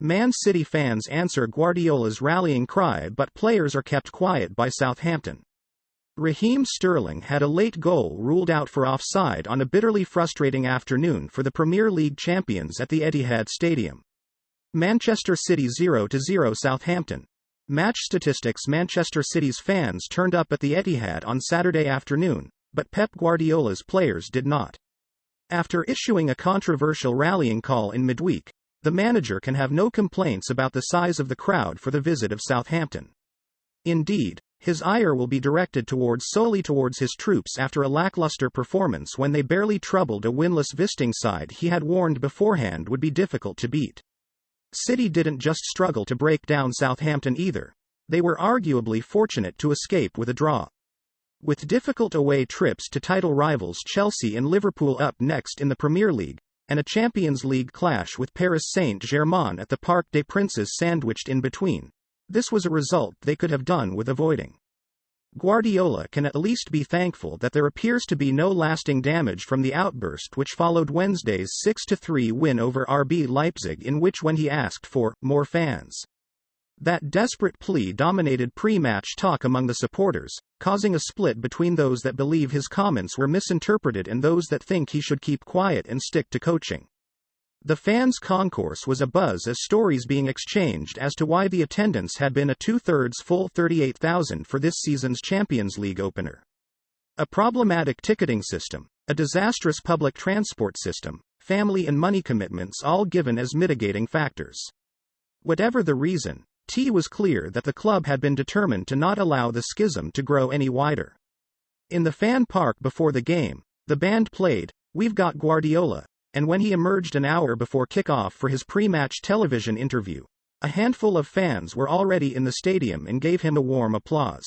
Man City fans answer Guardiola's rallying cry, but players are kept quiet by Southampton. Raheem Sterling had a late goal ruled out for offside on a bitterly frustrating afternoon for the Premier League champions at the Etihad Stadium. Manchester City 0-0 Southampton. Match statistics: Manchester City's fans turned up at the Etihad on Saturday afternoon, but Pep Guardiola's players did not. After issuing a controversial rallying call in midweek, the manager can have no complaints about the size of the crowd for the visit of Southampton. Indeed, his ire will be directed solely towards his troops after a lacklustre performance when they barely troubled a winless Visting side he had warned beforehand would be difficult to beat. City didn't just struggle to break down Southampton either. They were arguably fortunate to escape with a draw. With difficult away trips to title rivals Chelsea and Liverpool up next in the Premier League, and a Champions League clash with Paris Saint-Germain at the Parc des Princes sandwiched in between, this was a result they could have done with avoiding. Guardiola can at least be thankful that there appears to be no lasting damage from the outburst which followed Wednesday's 6-3 win over RB Leipzig, in which when he asked for more fans. That desperate plea dominated pre-match talk among the supporters, causing a split between those that believe his comments were misinterpreted and those that think he should keep quiet and stick to coaching. The fans' concourse was abuzz as stories being exchanged as to why the attendance had been a two-thirds full 38,000 for this season's Champions League opener. A problematic ticketing system, a disastrous public transport system, family and money commitments all given as mitigating factors. Whatever the reason, T was clear that the club had been determined to not allow the schism to grow any wider. In the fan park before the game, the band played "We've Got Guardiola," and when he emerged an hour before kickoff for his pre-match television interview, a handful of fans were already in the stadium and gave him a warm applause.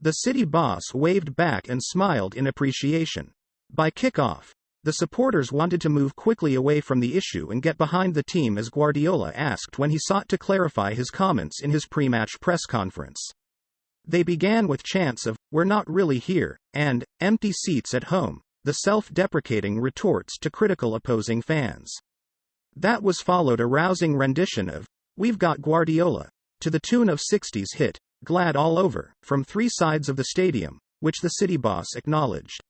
The City boss waved back and smiled in appreciation. By kickoff, the supporters wanted to move quickly away from the issue and get behind the team, as Guardiola asked when he sought to clarify his comments in his pre-match press conference. They began with chants of "We're not really here," and "Empty seats at home," the self-deprecating retorts to critical opposing fans. That was followed a rousing rendition of "We've Got Guardiola," to the tune of 60s hit "Glad All Over," from three sides of the stadium, which the City boss acknowledged.